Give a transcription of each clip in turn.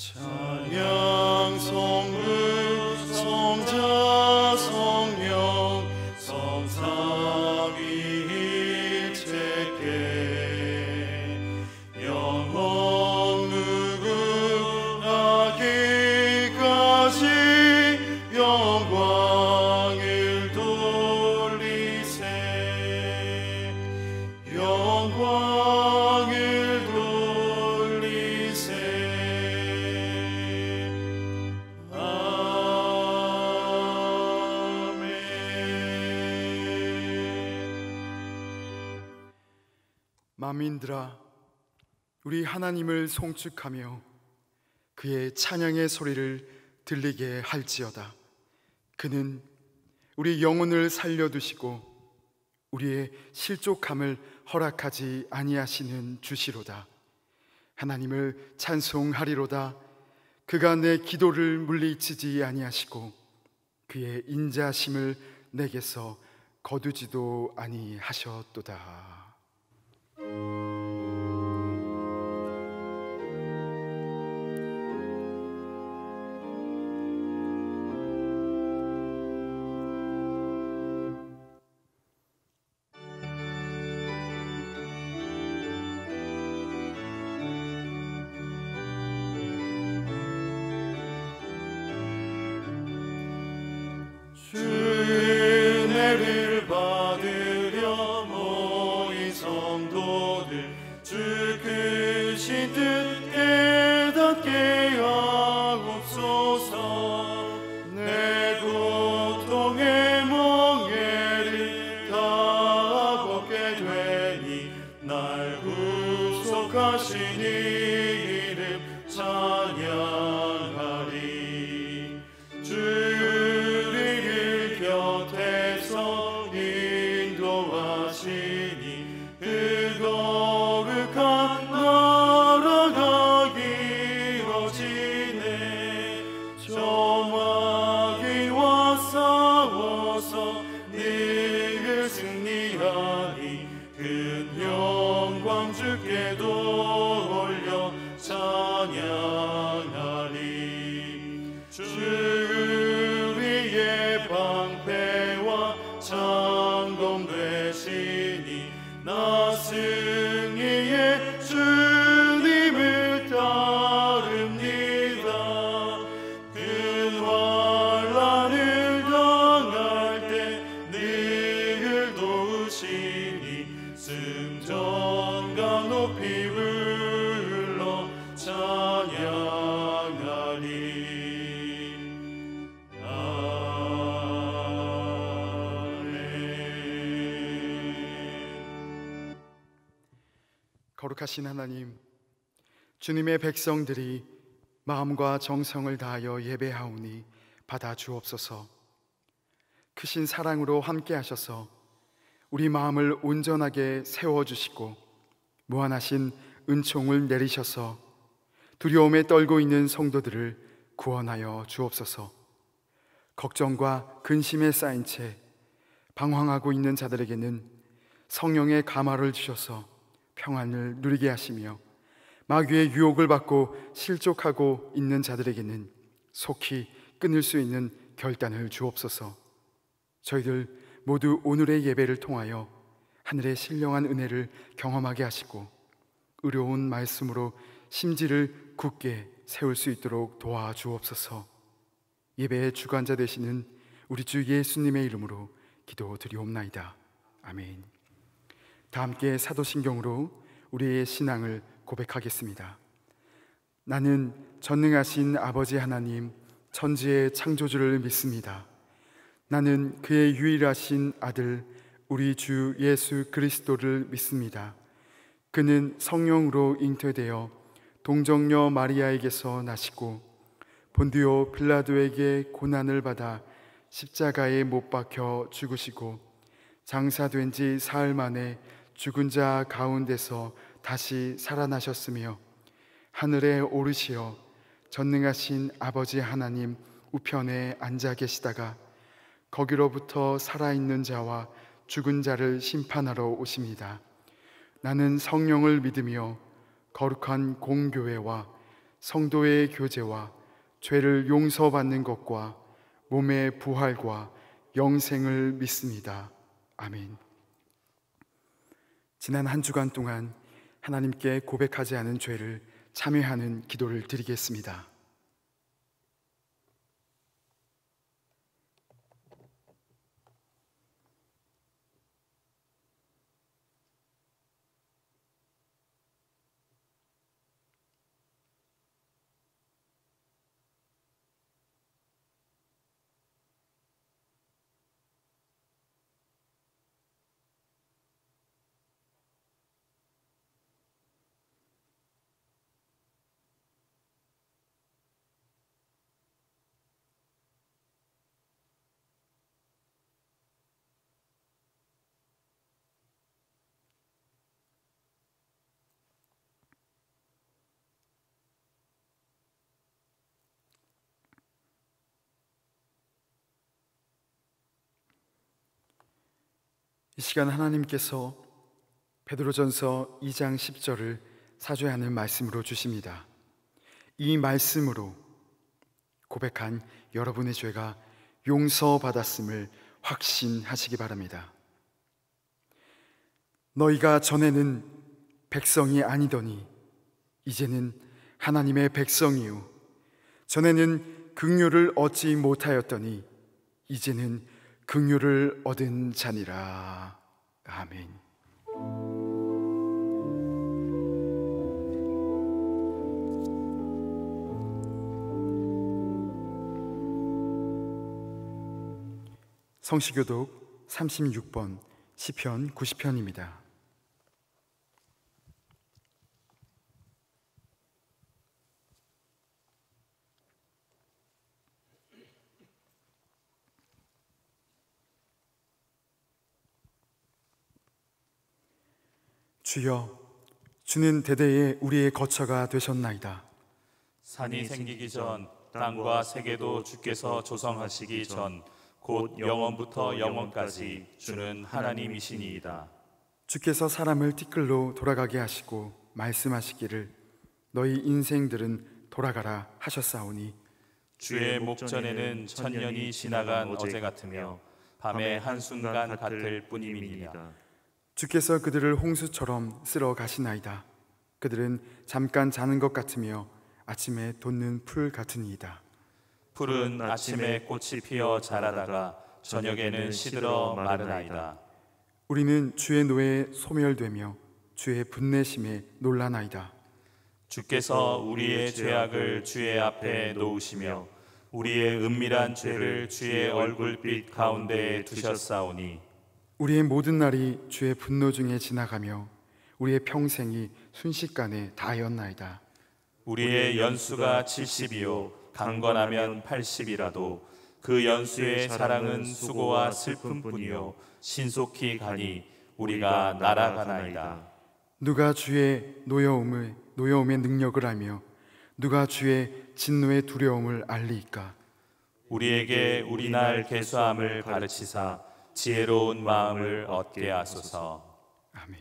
찬양 성부 성자 성령 성삼위일체께 영원 무궁하기까지 영광을 돌리세. 영광을 돌리세. 만민들아, 우리 하나님을 송축하며 그의 찬양의 소리를 들리게 할지어다. 그는 우리 영혼을 살려두시고 우리의 실족함을 허락하지 아니하시는 주시로다. 하나님을 찬송하리로다. 그가 내 기도를 물리치지 아니하시고 그의 인자심을 내게서 거두지도 아니하셨도다. 은혜를 받으려 모인 성도들 주 크신 뜻 깨닫게 하옵소서. 내 고통의 멍에를 다 벗게 되니 날 구속하신 이름 찬양하리. 주를 곁에서 인도하시니 그 거룩한 나라가 이루어지네. 저마귀와 싸워서 늘 승리하니 큰 영광 주께 돌려 찬양하리. 주 위의 방패와 창검 되시니 나 승리의 주님을 따릅니다. 큰 환난을 당할 때 늘 도우시니 승전가 높이 불러 찬양하리. 거룩하신 하나님, 주님의 백성들이 마음과 정성을 다하여 예배하오니 받아 주옵소서. 크신 사랑으로 함께 하셔서 우리 마음을 온전하게 세워주시고 무한하신 은총을 내리셔서 두려움에 떨고 있는 성도들을 구원하여 주옵소서. 걱정과 근심에 쌓인 채 방황하고 있는 자들에게는 성령의 감화를 주셔서 평안을 누리게 하시며 마귀의 유혹을 받고 실족하고 있는 자들에게는 속히 끊을 수 있는 결단을 주옵소서. 저희들 모두 오늘의 예배를 통하여 하늘의 신령한 은혜를 경험하게 하시고 의로운 말씀으로 심지를 굳게 세울 수 있도록 도와주옵소서. 예배의 주관자 되시는 우리 주 예수님의 이름으로 기도드리옵나이다. 아멘. 다 함께 사도신경으로 우리의 신앙을 고백하겠습니다. 나는 전능하신 아버지 하나님 천지의 창조주를 믿습니다. 나는 그의 유일하신 아들 우리 주 예수 그리스도를 믿습니다. 그는 성령으로 잉태되어 동정녀 마리아에게서 나시고 본디오 빌라도에게 고난을 받아 십자가에 못 박혀 죽으시고 장사된 지 사흘 만에 죽은 자 가운데서 다시 살아나셨으며 하늘에 오르시어 전능하신 아버지 하나님 우편에 앉아 계시다가 거기로부터 살아있는 자와 죽은 자를 심판하러 오십니다. 나는 성령을 믿으며 거룩한 공교회와 성도의 교제와 죄를 용서받는 것과 몸의 부활과 영생을 믿습니다. 아멘. 지난 한 주간 동안 하나님께 고백하지 않은 죄를 참회하는 기도를 드리겠습니다. 이 시간 하나님께서 베드로전서 2장 10절을 사죄하는 말씀으로 주십니다. 이 말씀으로 고백한 여러분의 죄가 용서받았음을 확신하시기 바랍니다. 너희가 전에는 백성이 아니더니 이제는 하나님의 백성이요 전에는 긍휼을 얻지 못하였더니 이제는 긍휼을 얻은 자니라. 아멘. 성시교독 36번 시편 90편입니다. 주여, 주는 대대에 우리의 거처가 되셨나이다. 산이 생기기 전 땅과 세계도 주께서 조성하시기 전 곧 영원부터 영원까지 주는 하나님이시니이다. 주께서 사람을 티끌로 돌아가게 하시고 말씀하시기를 너희 인생들은 돌아가라 하셨사오니 주의 목전에는 천년이 지나간 어제 같으며 밤의 한순간 같을 뿐임이니이다. 주께서 그들을 홍수처럼 쓸어 가시나이다. 그들은 잠깐 자는 것 같으며 아침에 돋는 풀 같으니이다. 풀은 아침에 꽃이 피어 자라다가 저녁에는 시들어 마르나이다. 우리는 주의 노에 소멸되며 주의 분내심에 놀라나이다. 주께서 우리의 죄악을 주의 앞에 놓으시며 우리의 은밀한 죄를 주의 얼굴빛 가운데에 두셨사오니 우리의 모든 날이 주의 분노 중에 지나가며 우리의 평생이 순식간에 다하였나이다. 우리의 연수가 70이요 강건하면 80이라도 그 연수의 사랑은 수고와 슬픔뿐이요 신속히 가니 우리가 날아가나이다. 누가 주의 노여움의 능력을 알며 누가 주의 진노의 두려움을 알리이까? 우리에게 우리날 계수함을 가르치사 지혜로운 마음을 얻게 하소서. 아멘.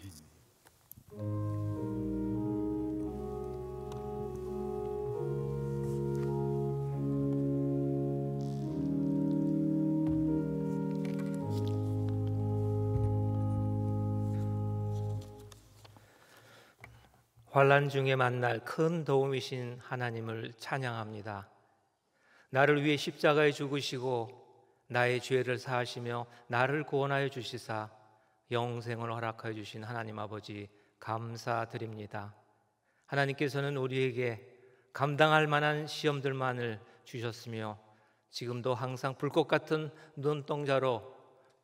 환난 중에 만날 큰 도움이신 하나님을 찬양합니다. 나를 위해 십자가에 죽으시고 나의 죄를 사하시며 나를 구원하여 주시사 영생을 허락하여 주신 하나님 아버지 감사드립니다. 하나님께서는 우리에게 감당할 만한 시험들만을 주셨으며 지금도 항상 불꽃 같은 눈동자로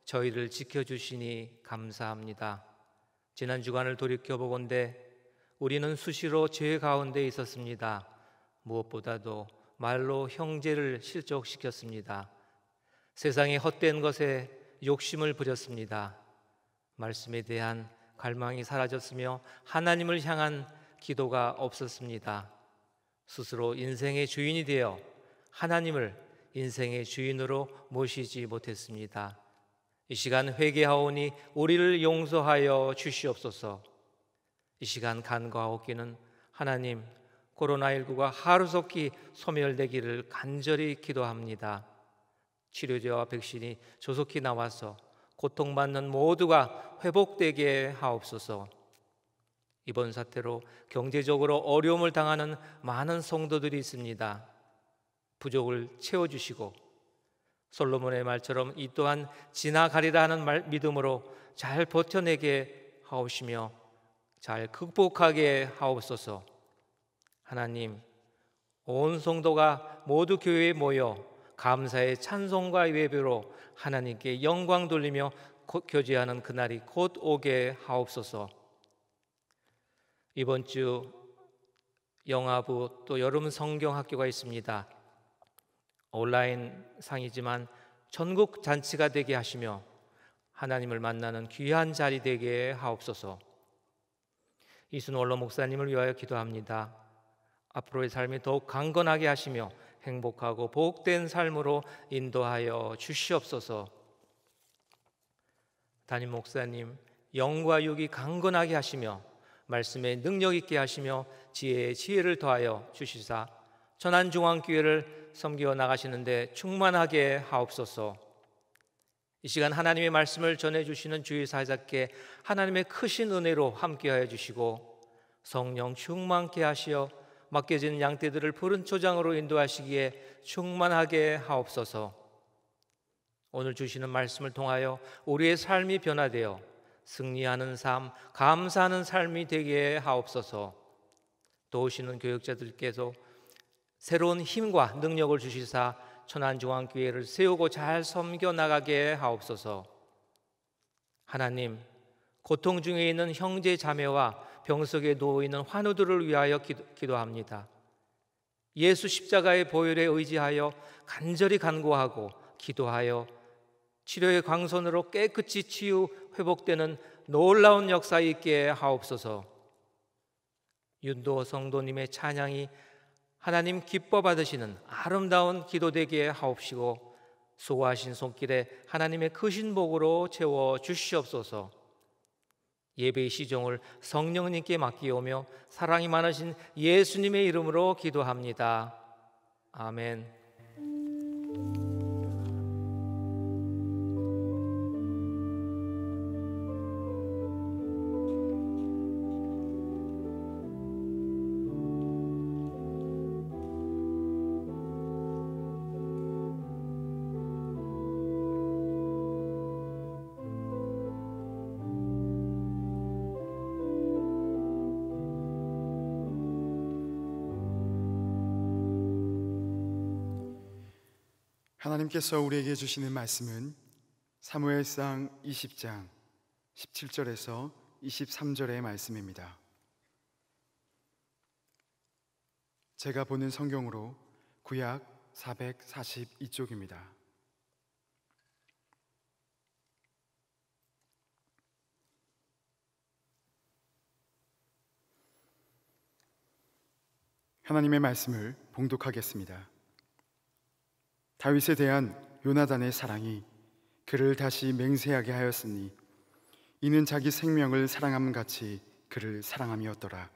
저희를 지켜주시니 감사합니다. 지난 주간을 돌이켜보건대 우리는 수시로 죄 가운데 있었습니다. 무엇보다도 말로 형제를 실족시켰습니다. 세상의 헛된 것에 욕심을 부렸습니다. 말씀에 대한 갈망이 사라졌으며 하나님을 향한 기도가 없었습니다. 스스로 인생의 주인이 되어 하나님을 인생의 주인으로 모시지 못했습니다. 이 시간 회개하오니 우리를 용서하여 주시옵소서. 이 시간 간구하옵기는 하나님, 코로나19가 하루속히 소멸되기를 간절히 기도합니다. 치료제와 백신이 조속히 나와서 고통받는 모두가 회복되게 하옵소서. 이번 사태로 경제적으로 어려움을 당하는 많은 성도들이 있습니다. 부족을 채워주시고 솔로몬의 말처럼 이 또한 지나가리라 하는 믿음으로 잘 버텨내게 하옵시며 잘 극복하게 하옵소서. 하나님, 온 성도가 모두 교회에 모여 감사의 찬송과 예배로 하나님께 영광 돌리며 교제하는 그날이 곧 오게 하옵소서. 이번 주 영아부 또 여름 성경 학교가 있습니다. 온라인 상이지만 전국 잔치가 되게 하시며 하나님을 만나는 귀한 자리 되게 하옵소서. 이순원로 목사님을 위하여 기도합니다. 앞으로의 삶이 더욱 강건하게 하시며 행복하고 복된 삶으로 인도하여 주시옵소서. 담임 목사님 영과 육이 강건하게 하시며 말씀에 능력 있게 하시며 지혜에 지혜를 더하여 주시사 천안중앙교회를 섬겨 나가시는데 충만하게 하옵소서. 이 시간 하나님의 말씀을 전해주시는 주의 사역자께 하나님의 크신 은혜로 함께하여 주시고 성령 충만케 하시어 맡겨진 양떼들을 푸른 초장으로 인도하시기에 충만하게 하옵소서. 오늘 주시는 말씀을 통하여 우리의 삶이 변화되어 승리하는 삶, 감사하는 삶이 되게 하옵소서. 도우시는 교육자들께서 새로운 힘과 능력을 주시사 천안중앙교회를 세우고 잘 섬겨 나가게 하옵소서. 하나님, 고통 중에 있는 형제 자매와 병석에 누워 있는 환우들을 위하여 기도합니다. 예수 십자가의 보혈에 의지하여 간절히 간구하고 기도하여 치료의 광선으로 깨끗이 치유 회복되는 놀라운 역사 있게 하옵소서. 윤도 성도님의 찬양이 하나님 기뻐 받으시는 아름다운 기도 되게 하옵시고 수고하신 손길에 하나님의 크신 복으로 채워 주시옵소서. 예배의 시종을 성령님께 맡기오며 사랑이 많으신 예수님의 이름으로 기도합니다. 아멘. 하나님께서 우리에게 주시는 말씀은 사무엘상 20장 17절에서 23절의 말씀입니다. 제가 보는 성경으로 구약 442쪽입니다. 하나님의 말씀을 봉독하겠습니다. 다윗에 대한 요나단의 사랑이 그를 다시 맹세하게 하였으니 이는 자기 생명을 사랑함 같이 그를 사랑함이었더라.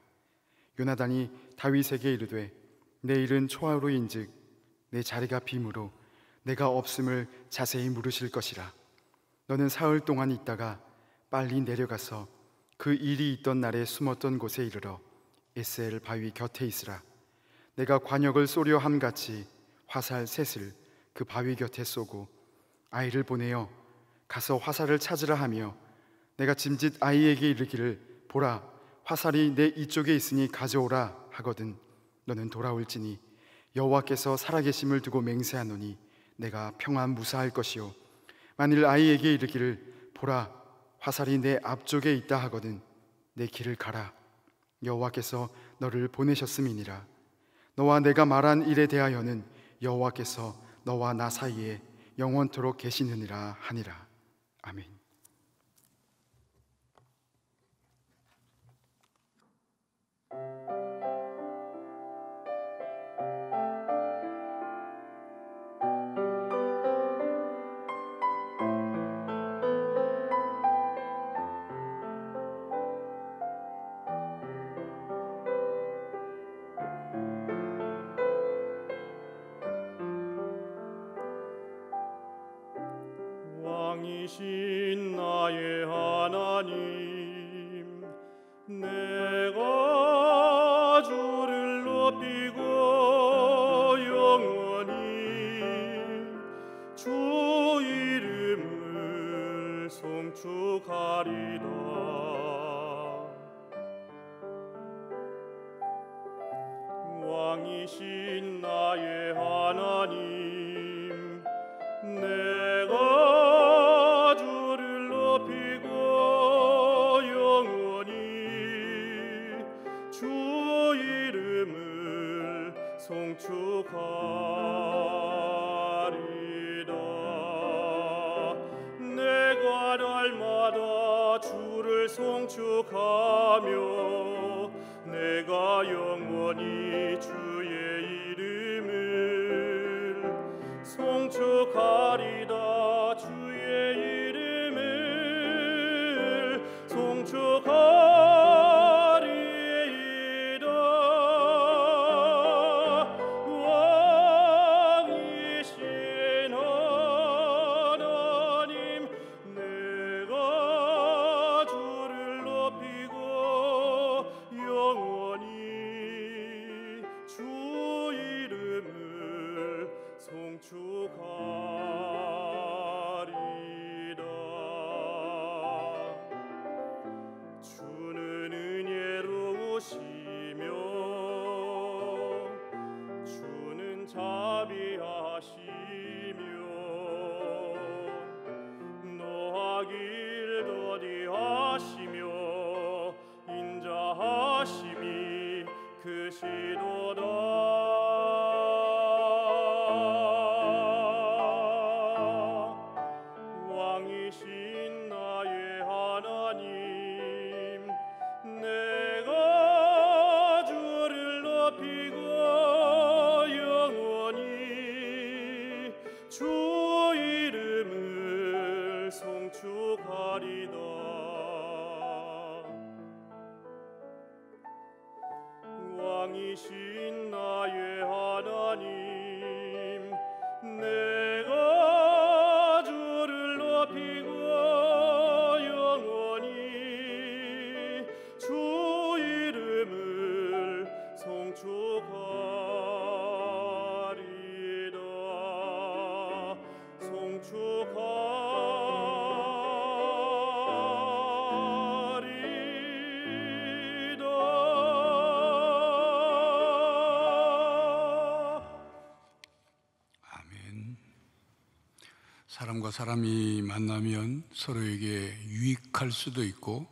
요나단이 다윗에게 이르되 내 일은 초하루인즉 내 자리가 빔으로 내가 없음을 자세히 물으실 것이라. 너는 사흘 동안 있다가 빨리 내려가서 그 일이 있던 날에 숨었던 곳에 이르러 에셀 바위 곁에 있으라. 내가 관역을 쏘려 함같이 화살 셋을 그 바위 곁에 쏘고 아이를 보내어 가서 화살을 찾으라 하며 내가 짐짓 아이에게 이르기를 보라 화살이 내 이쪽에 있으니 가져오라 하거든 너는 돌아올지니 여호와께서 살아계심을 두고 맹세하노니 내가 평안 무사할 것이요 만일 아이에게 이르기를 보라 화살이 내 앞쪽에 있다 하거든 내 길을 가라 여호와께서 너를 보내셨음이니라. 너와 내가 말한 일에 대하여는 여호와께서 너와 나 사이에 영원토록 계시느니라 하니라. 아멘. 왕이신 나의 하나님, 내가 주를 높이고 영원히 주 이름을 송축하리다. 왕이신 나의 하나님, 내가 주를 높이고 영원히 주 이름을 송축하리다. 내가 날마다 주를 송축하며 내가 영원히 주의 이름을 송축하리다. 주의 이름을 송축하리이다. 왕이신 하나님, 내가 주를 높이고 영원히 주 이름을 송축하리다. 주는 은혜로우시며 주는 자비하시며 노하길 더디하시며 인자하심이 크시도다. 왕이신 나의 하나님, 내가 주를 높이고 영원히 주 이름을 송축하리다. 왕이신 나의 하나님, 내가 주를 높이고 영원히 주 이름을 송축하리다. 사람과 사람이 만나면 서로에게 유익할 수도 있고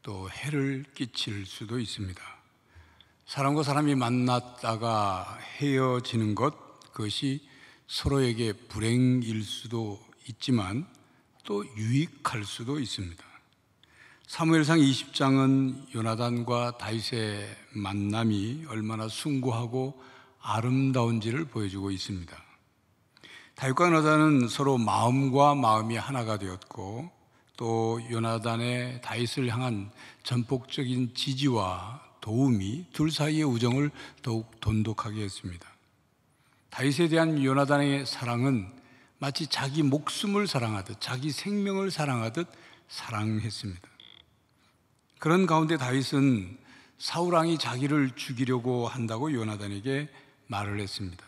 또 해를 끼칠 수도 있습니다. 사람과 사람이 만났다가 헤어지는 것, 그것이 서로에게 불행일 수도 있지만 또 유익할 수도 있습니다. 사무엘상 20장은 요나단과 다윗의 만남이 얼마나 숭고하고 아름다운지를 보여주고 있습니다. 다윗과 요나단은 서로 마음과 마음이 하나가 되었고, 또 요나단의 다윗을 향한 전폭적인 지지와 도움이 둘 사이의 우정을 더욱 돈독하게 했습니다. 다윗에 대한 요나단의 사랑은 마치 자기 목숨을 사랑하듯, 자기 생명을 사랑하듯 사랑했습니다. 그런 가운데 다윗은 사울왕이 자기를 죽이려고 한다고 요나단에게 말을 했습니다.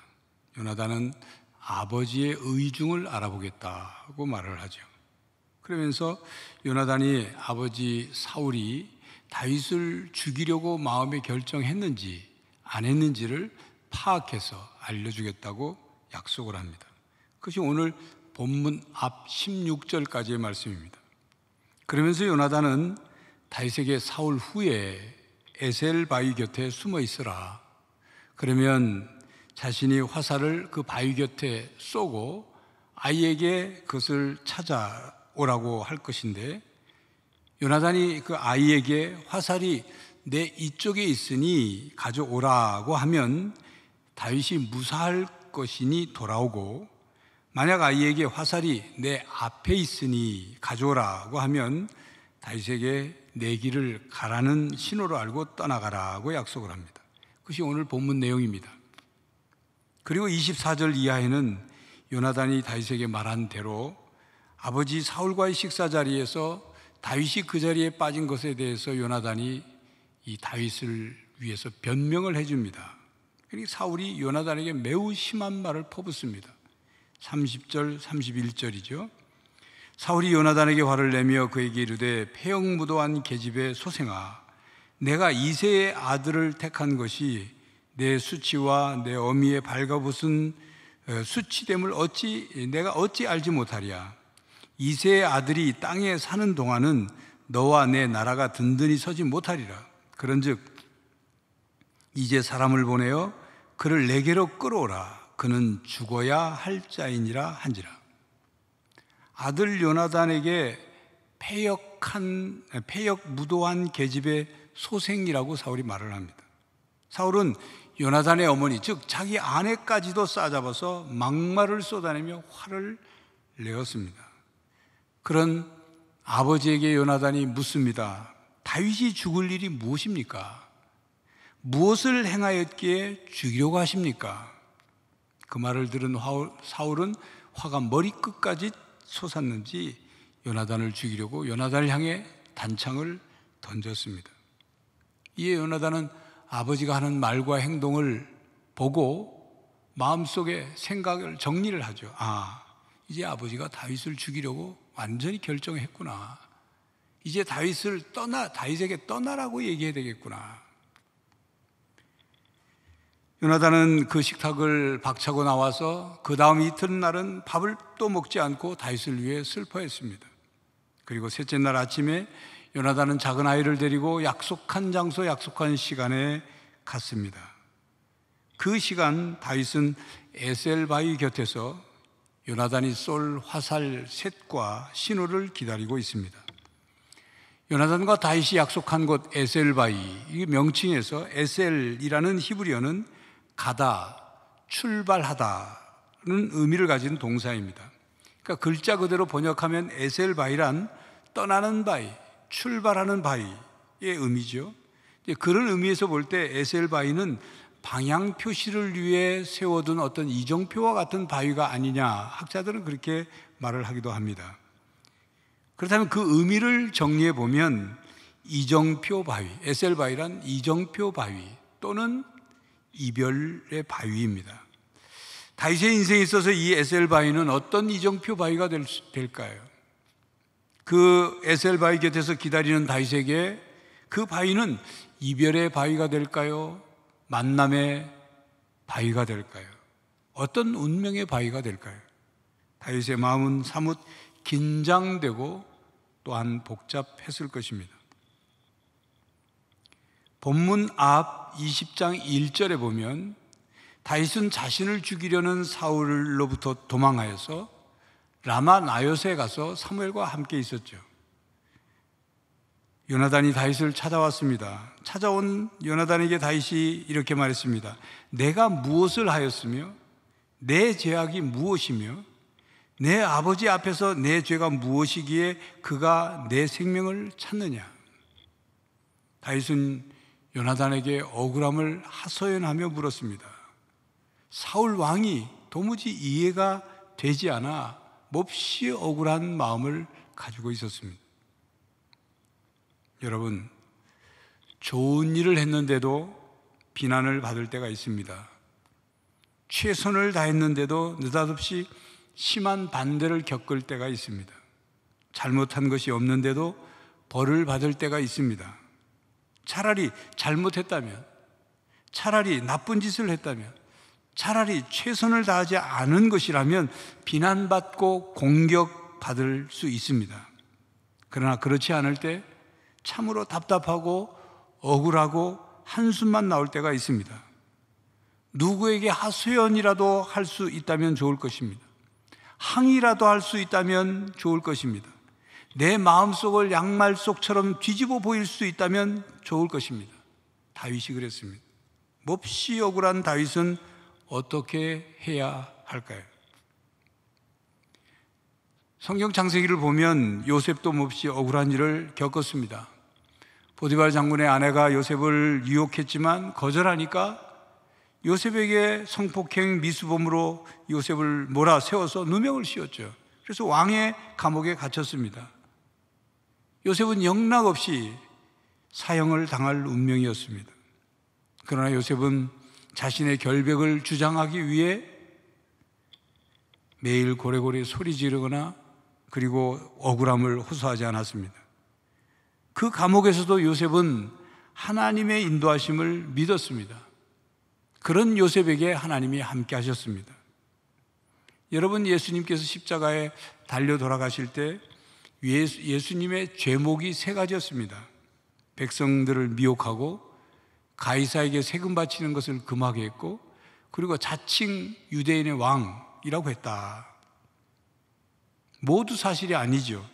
요나단은 아버지의 의중을 알아보겠다고 말을 하죠. 그러면서 요나단이 아버지 사울이 다윗을 죽이려고 마음에 결정했는지 안 했는지를 파악해서 알려주겠다고 약속을 합니다. 그것이 오늘 본문 앞 16절까지의 말씀입니다. 그러면서 요나단은 다윗에게 사울 후에 에셀 바위 곁에 숨어 있으라, 그러면 자신이 화살을 그 바위 곁에 쏘고 아이에게 그것을 찾아오라고 할 것인데, 요나단이 그 아이에게 화살이 내 이쪽에 있으니 가져오라고 하면 다윗이 무사할 것이니 돌아오고, 만약 아이에게 화살이 내 앞에 있으니 가져오라고 하면 다윗에게 내 길을 가라는 신호로 알고 떠나가라고 약속을 합니다. 그것이 오늘 본문 내용입니다. 그리고 24절 이하에는 요나단이 다윗에게 말한 대로 아버지 사울과의 식사 자리에서 다윗이 그 자리에 빠진 것에 대해서 요나단이 이 다윗을 위해서 변명을 해줍니다. 그러니까 사울이 요나단에게 매우 심한 말을 퍼붓습니다. 30절, 31절이죠. 사울이 요나단에게 화를 내며 그에게 이르되 폐역무도한 계집의 소생아, 내가 이새의 아들을 택한 것이 내 수치와 내 어미의 발가벗은 수치됨을 내가 어찌 알지 못하랴. 이새의 아들이 땅에 사는 동안은 너와 내 나라가 든든히 서지 못하리라. 그런즉 이제 사람을 보내어 그를 내게로 끌어오라. 그는 죽어야 할 자이니라 한지라. 아들 요나단에게 폐역무도한 계집의 소생이라고 사울이 말을 합니다. 사울은 요나단의 어머니, 즉 자기 아내까지도 싸잡아서 막말을 쏟아내며 화를 내었습니다. 그런 아버지에게 요나단이 묻습니다. 다윗이 죽을 일이 무엇입니까? 무엇을 행하였기에 죽이려고 하십니까? 그 말을 들은 사울은 화가 머리끝까지 솟았는지 요나단을 죽이려고 요나단을 향해 단창을 던졌습니다. 이에 요나단은 아버지가 하는 말과 행동을 보고 마음속에 생각을 정리를 하죠. 이제 아버지가 다윗을 죽이려고 완전히 결정했구나. 이제 다윗에게 떠나라고 얘기해야 되겠구나. 요나단은 그 식탁을 박차고 나와서 그 다음 이튿날은 밥을 또 먹지 않고 다윗을 위해 슬퍼했습니다. 그리고 셋째 날 아침에 요나단은 작은 아이를 데리고 약속한 장소, 약속한 시간에 갔습니다. 그 시간 다윗은 에셀바위 곁에서 요나단이 쏠 화살 셋과 신호를 기다리고 있습니다. 요나단과 다윗이 약속한 곳 에셀바위, 이 명칭에서 에셀이라는 히브리어는 가다, 출발하다는 의미를 가진 동사입니다. 그러니까 글자 그대로 번역하면 에셀바위란 떠나는 바위, 출발하는 바위의 의미죠. 그런 의미에서 볼 때 에셀바위는 방향 표시를 위해 세워둔 어떤 이정표와 같은 바위가 아니냐, 학자들은 그렇게 말을 하기도 합니다. 그렇다면 그 의미를 정리해 보면 이정표 바위, 에셀바위란 이정표 바위 또는 이별의 바위입니다. 다윗의 인생에 있어서 이 에셀바위는 어떤 이정표 바위가 될까요? 그 에셀바위 곁에서 기다리는 다윗에게 그 바위는 이별의 바위가 될까요? 만남의 바위가 될까요? 어떤 운명의 바위가 될까요? 다윗의 마음은 사뭇 긴장되고 또한 복잡했을 것입니다. 본문 앞 20장 1절에 보면 다윗은 자신을 죽이려는 사울로부터 도망하여서 라마 나요스에 가서 사무엘과 함께 있었죠. 요나단이 다윗을 찾아왔습니다. 찾아온 요나단에게 다윗이 이렇게 말했습니다. 내가 무엇을 하였으며 내 죄악이 무엇이며 내 아버지 앞에서 내 죄가 무엇이기에 그가 내 생명을 찾느냐. 다윗은 요나단에게 억울함을 하소연하며 물었습니다. 사울 왕이 도무지 이해가 되지 않아 몹시 억울한 마음을 가지고 있었습니다. 여러분, 좋은 일을 했는데도 비난을 받을 때가 있습니다. 최선을 다했는데도 느닷없이 심한 반대를 겪을 때가 있습니다. 잘못한 것이 없는데도 벌을 받을 때가 있습니다. 차라리 잘못했다면, 차라리 나쁜 짓을 했다면, 차라리 최선을 다하지 않은 것이라면 비난받고 공격받을 수 있습니다. 그러나 그렇지 않을 때 참으로 답답하고 억울하고 한숨만 나올 때가 있습니다. 누구에게 하소연이라도 할 수 있다면 좋을 것입니다. 항의라도 할 수 있다면 좋을 것입니다. 내 마음속을 양말 속처럼 뒤집어 보일 수 있다면 좋을 것입니다. 다윗이 그랬습니다. 몹시 억울한 다윗은 어떻게 해야 할까요? 성경 창세기를 보면 요셉도 몹시 억울한 일을 겪었습니다. 보디발 장군의 아내가 요셉을 유혹했지만 거절하니까 요셉에게 성폭행 미수범으로 요셉을 몰아세워서 누명을 씌웠죠. 그래서 왕의 감옥에 갇혔습니다. 요셉은 영락없이 사형을 당할 운명이었습니다. 그러나 요셉은 자신의 결백을 주장하기 위해 매일 고래고래 소리 지르거나 그리고 억울함을 호소하지 않았습니다. 그 감옥에서도 요셉은 하나님의 인도하심을 믿었습니다. 그런 요셉에게 하나님이 함께 하셨습니다. 여러분, 예수님께서 십자가에 달려 돌아가실 때 예수님의 죄목이 세 가지였습니다. 백성들을 미혹하고 가이사에게 세금 바치는 것을 금하게 했고, 그리고 자칭 유대인의 왕이라고 했다. 모두 사실이 아니죠.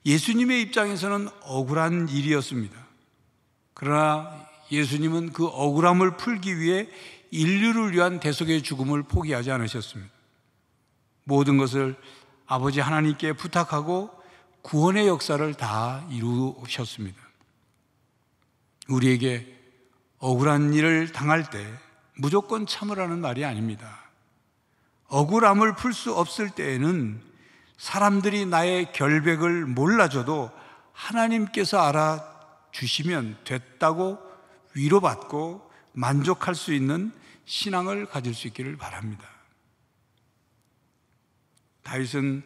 예수님의 입장에서는 억울한 일이었습니다. 그러나 예수님은 그 억울함을 풀기 위해 인류를 위한 대속의 죽음을 포기하지 않으셨습니다. 모든 것을 아버지 하나님께 부탁하고 구원의 역사를 다 이루셨습니다. 우리에게 억울한 일을 당할 때 무조건 참으라는 말이 아닙니다. 억울함을 풀 수 없을 때에는 사람들이 나의 결백을 몰라줘도 하나님께서 알아주시면 됐다고 위로받고 만족할 수 있는 신앙을 가질 수 있기를 바랍니다. 다윗은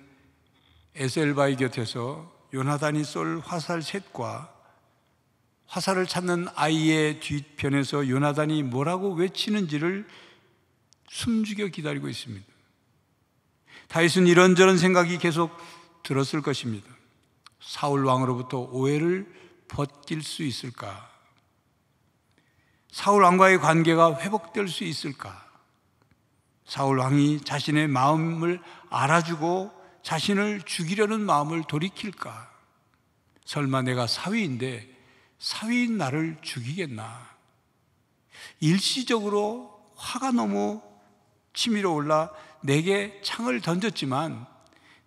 에셀바의 곁에서 요나단이 쏠 화살 셋과 화살을 찾는 아이의 뒤편에서 요나단이 뭐라고 외치는지를 숨죽여 기다리고 있습니다. 다윗은 이런저런 생각이 계속 들었을 것입니다. 사울 왕으로부터 오해를 벗길 수 있을까? 사울 왕과의 관계가 회복될 수 있을까? 사울 왕이 자신의 마음을 알아주고 자신을 죽이려는 마음을 돌이킬까? 설마 내가 사위인데 사위인 나를 죽이겠나? 일시적으로 화가 너무 치밀어 올라 내게 창을 던졌지만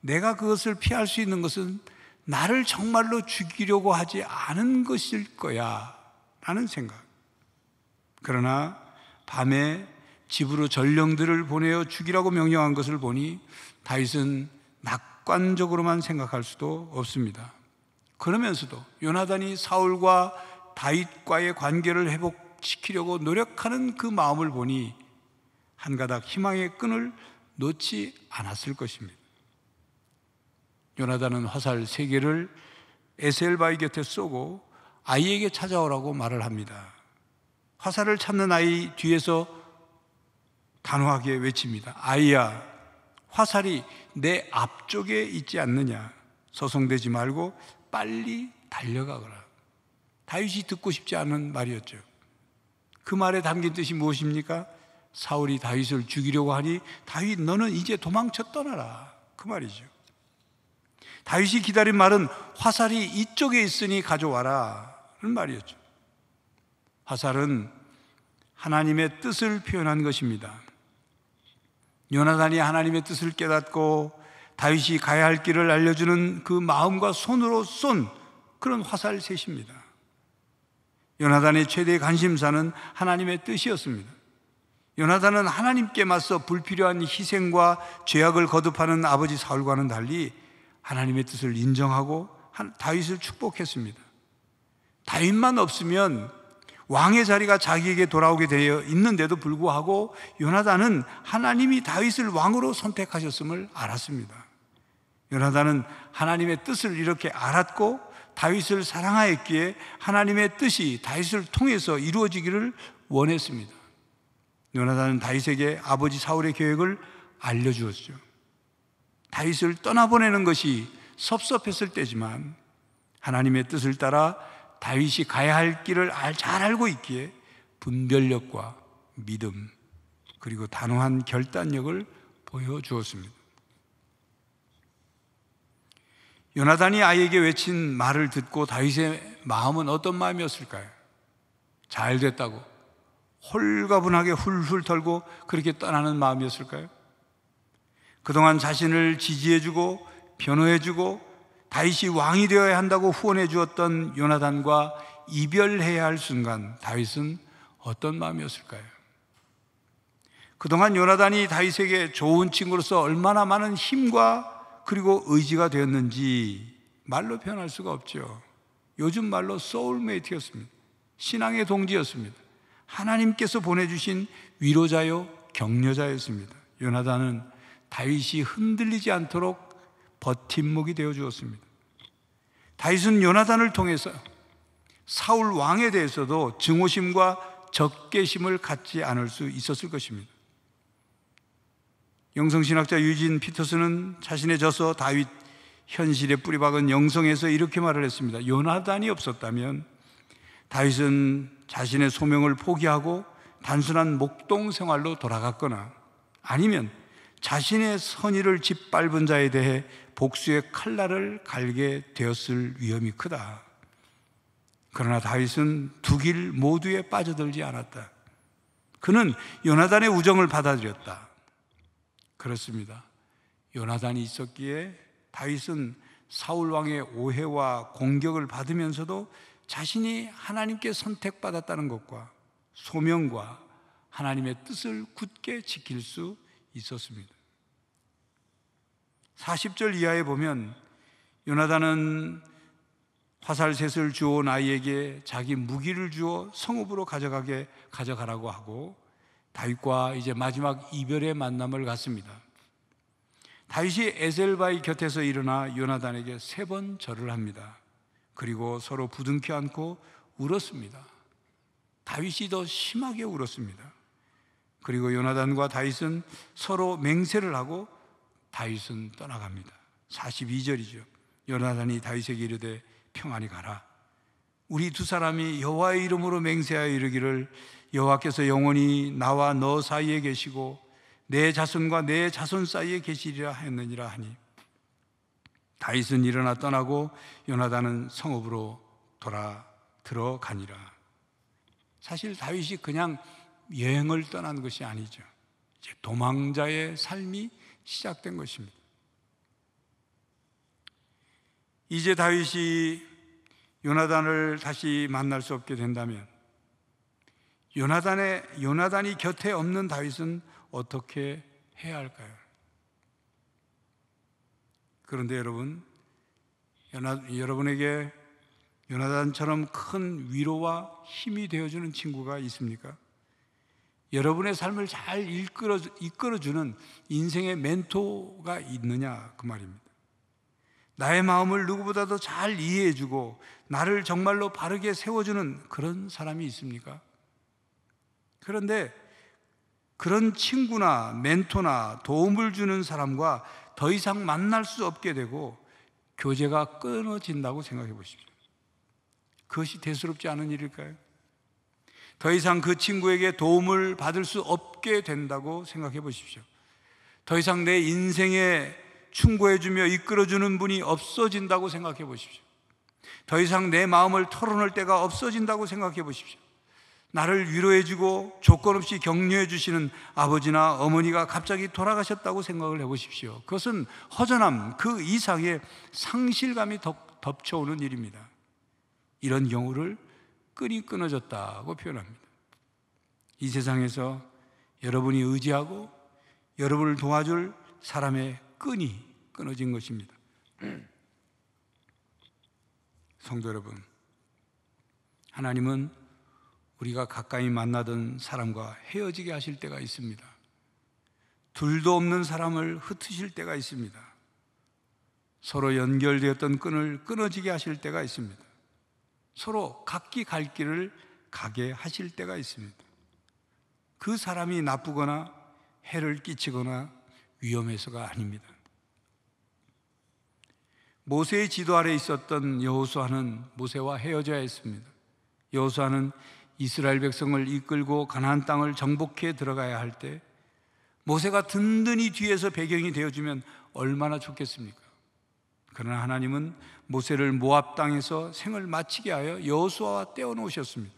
내가 그것을 피할 수 있는 것은 나를 정말로 죽이려고 하지 않은 것일 거야 라는 생각. 그러나 밤에 집으로 전령들을 보내어 죽이라고 명령한 것을 보니 다윗은 낙관적으로만 생각할 수도 없습니다. 그러면서도 요나단이 사울과 다윗과의 관계를 회복시키려고 노력하는 그 마음을 보니 한 가닥 희망의 끈을 놓지 않았을 것입니다. 요나단은 화살 3개를 에셀바의 곁에 쏘고 아이에게 찾아오라고 말을 합니다. 화살을 찾는 아이 뒤에서 단호하게 외칩니다. 아이야, 화살이 내 앞쪽에 있지 않느냐? 서성대지 말고 빨리 달려가거라. 다윗이 듣고 싶지 않은 말이었죠. 그 말에 담긴 뜻이 무엇입니까? 사울이 다윗을 죽이려고 하니 다윗 너는 이제 도망쳐 떠나라, 그 말이죠. 다윗이 기다린 말은 화살이 이쪽에 있으니 가져와라 는 말이었죠. 화살은 하나님의 뜻을 표현한 것입니다. 요나단이 하나님의 뜻을 깨닫고 다윗이 가야 할 길을 알려주는 그 마음과 손으로 쏜 그런 화살 셋입니다. 요나단의 최대 관심사는 하나님의 뜻이었습니다. 요나단은 하나님께 맞서 불필요한 희생과 죄악을 거듭하는 아버지 사울과는 달리 하나님의 뜻을 인정하고 다윗을 축복했습니다. 다윗만 없으면 왕의 자리가 자기에게 돌아오게 되어 있는데도 불구하고 요나단은 하나님이 다윗을 왕으로 선택하셨음을 알았습니다. 요나단은 하나님의 뜻을 이렇게 알았고 다윗을 사랑하였기에 하나님의 뜻이 다윗을 통해서 이루어지기를 원했습니다. 요나단은 다윗에게 아버지 사울의 계획을 알려주었죠. 다윗을 떠나보내는 것이 섭섭했을 때지만 하나님의 뜻을 따라 다윗이 가야 할 길을 잘 알고 있기에 분별력과 믿음 그리고 단호한 결단력을 보여주었습니다. 요나단이 아이에게 외친 말을 듣고 다윗의 마음은 어떤 마음이었을까요? 잘 됐다고 홀가분하게 훌훌 털고 그렇게 떠나는 마음이었을까요? 그동안 자신을 지지해주고 변호해주고 다윗이 왕이 되어야 한다고 후원해 주었던 요나단과 이별해야 할 순간 다윗은 어떤 마음이었을까요? 그동안 요나단이 다윗에게 좋은 친구로서 얼마나 많은 힘과 그리고 의지가 되었는지 말로 표현할 수가 없죠. 요즘 말로 소울메이트였습니다. 신앙의 동지였습니다. 하나님께서 보내주신 위로자요 격려자였습니다. 요나단은 다윗이 흔들리지 않도록 버팀목이 되어 주었습니다. 다윗은 요나단을 통해서 사울 왕에 대해서도 증오심과 적개심을 갖지 않을 수 있었을 것입니다. 영성신학자 유진 피터스는 자신의 저서 다윗 현실에 뿌리박은 영성에서 이렇게 말을 했습니다. 요나단이 없었다면 다윗은 자신의 소명을 포기하고 단순한 목동 생활로 돌아갔거나 아니면 자신의 선의를 짓밟은 자에 대해 복수의 칼날을 갈게 되었을 위험이 크다. 그러나 다윗은 두 길 모두에 빠져들지 않았다. 그는 요나단의 우정을 받아들였다. 그렇습니다. 요나단이 있었기에 다윗은 사울 왕의 오해와 공격을 받으면서도 자신이 하나님께 선택받았다는 것과 소명과 하나님의 뜻을 굳게 지킬 수 있었습니다. 40절 이하에 보면 요나단은 화살셋을 주온 아이에게 자기 무기를 주어 성읍으로 가져가라고 하고 다윗과 이제 마지막 이별의 만남을 갖습니다. 다윗이 에셀바의 곁에서 일어나 요나단에게 3번 절을 합니다. 그리고 서로 부둥켜 안고 울었습니다. 다윗이 더 심하게 울었습니다. 그리고 요나단과 다윗은 서로 맹세를 하고 다윗은 떠나갑니다. 42절이죠. 요나단이 다윗에게 이르되 평안히 가라. 우리 두 사람이 여호와의 이름으로 맹세하여 이르기를 여호와께서 영원히 나와 너 사이에 계시고 내 자손과 내 자손 사이에 계시리라 했느니라 하니 다윗은 일어나 떠나고 요나단은 성읍으로 들어가니라. 사실 다윗이 그냥 여행을 떠난 것이 아니죠. 이제 도망자의 삶이 시작된 것입니다. 이제 다윗이 요나단을 다시 만날 수 없게 된다면 요나단이 곁에 없는 다윗은 어떻게 해야 할까요? 그런데 여러분에게 요나단처럼 큰 위로와 힘이 되어주는 친구가 있습니까? 여러분의 삶을 잘 이끌어주는 인생의 멘토가 있느냐 그 말입니다. 나의 마음을 누구보다도 잘 이해해주고 나를 정말로 바르게 세워주는 그런 사람이 있습니까? 그런데 그런 친구나 멘토나 도움을 주는 사람과 더 이상 만날 수 없게 되고 교제가 끊어진다고 생각해 보십시오. 그것이 대수롭지 않은 일일까요? 더 이상 그 친구에게 도움을 받을 수 없게 된다고 생각해 보십시오. 더 이상 내 인생에 충고해주며 이끌어주는 분이 없어진다고 생각해 보십시오. 더 이상 내 마음을 털어놓을 때가 없어진다고 생각해 보십시오. 나를 위로해주고 조건 없이 격려해 주시는 아버지나 어머니가 갑자기 돌아가셨다고 생각을 해보십시오. 그것은 허전함, 그 이상의 상실감이 덮쳐오는 일입니다. 이런 경우를 끈이 끊어졌다고 표현합니다. 이 세상에서 여러분이 의지하고 여러분을 도와줄 사람의 끈이 끊어진 것입니다. 성도 여러분, 하나님은 우리가 가까이 만나던 사람과 헤어지게 하실 때가 있습니다. 둘도 없는 사람을 흩으실 때가 있습니다. 서로 연결되었던 끈을 끊어지게 하실 때가 있습니다. 서로 각기 갈 길을 가게 하실 때가 있습니다. 그 사람이 나쁘거나 해를 끼치거나 위험해서가 아닙니다. 모세의 지도 아래 있었던 여호수아는 모세와 헤어져야 했습니다. 여호수아는 이스라엘 백성을 이끌고 가나안 땅을 정복해 들어가야 할 때 모세가 든든히 뒤에서 배경이 되어주면 얼마나 좋겠습니까? 그러나 하나님은 모세를 모압 땅에서 생을 마치게 하여 여호수아와 떼어놓으셨습니다.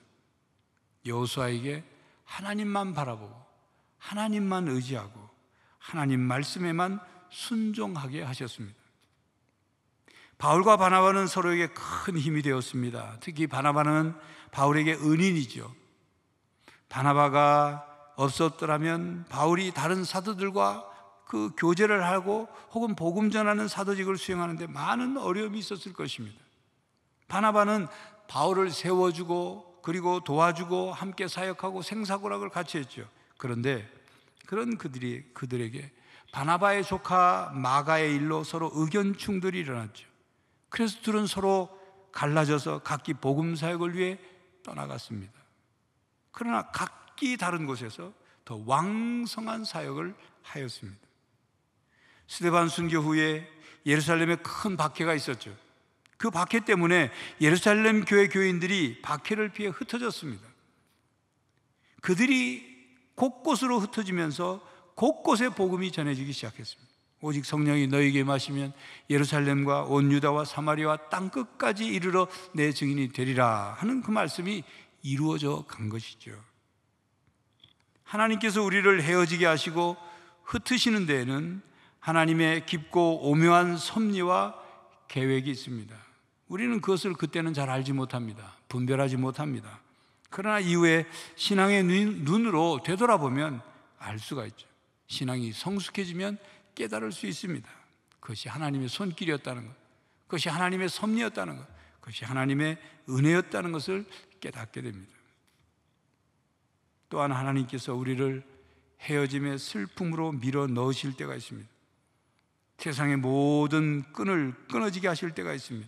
여호수아에게 하나님만 바라보고 하나님만 의지하고 하나님 말씀에만 순종하게 하셨습니다. 바울과 바나바는 서로에게 큰 힘이 되었습니다. 특히 바나바는 바울에게 은인이죠. 바나바가 없었더라면 바울이 다른 사도들과 그 교제를 하고 혹은 복음 전하는 사도직을 수행하는데 많은 어려움이 있었을 것입니다. 바나바는 바울을 세워주고 그리고 도와주고 함께 사역하고 생사고락을 같이 했죠. 그런데 그런 그들에게 바나바의 조카 마가의 일로 서로 의견 충돌이 일어났죠. 그래서 둘은 서로 갈라져서 각기 복음 사역을 위해 떠나갔습니다. 그러나 각기 다른 곳에서 더 왕성한 사역을 하였습니다. 스데반 순교 후에 예루살렘에 큰 박해가 있었죠. 그 박해 때문에 예루살렘 교회 교인들이 박해를 피해 흩어졌습니다. 그들이 곳곳으로 흩어지면서 곳곳에 복음이 전해지기 시작했습니다. 오직 성령이 너희에게 임하시면 예루살렘과 온 유다와 사마리아와 땅끝까지 이르러 내 증인이 되리라 하는 그 말씀이 이루어져 간 것이죠. 하나님께서 우리를 헤어지게 하시고 흩으시는 데에는 하나님의 깊고 오묘한 섭리와 계획이 있습니다. 우리는 그것을 그때는 잘 알지 못합니다. 분별하지 못합니다. 그러나 이후에 신앙의 눈으로 되돌아보면 알 수가 있죠. 신앙이 성숙해지면 깨달을 수 있습니다. 그것이 하나님의 손길이었다는 것, 그것이 하나님의 섭리였다는 것, 그것이 하나님의 은혜였다는 것을 깨닫게 됩니다. 또한 하나님께서 우리를 헤어짐의 슬픔으로 밀어 넣으실 때가 있습니다. 세상의 모든 끈을 끊어지게 하실 때가 있습니다.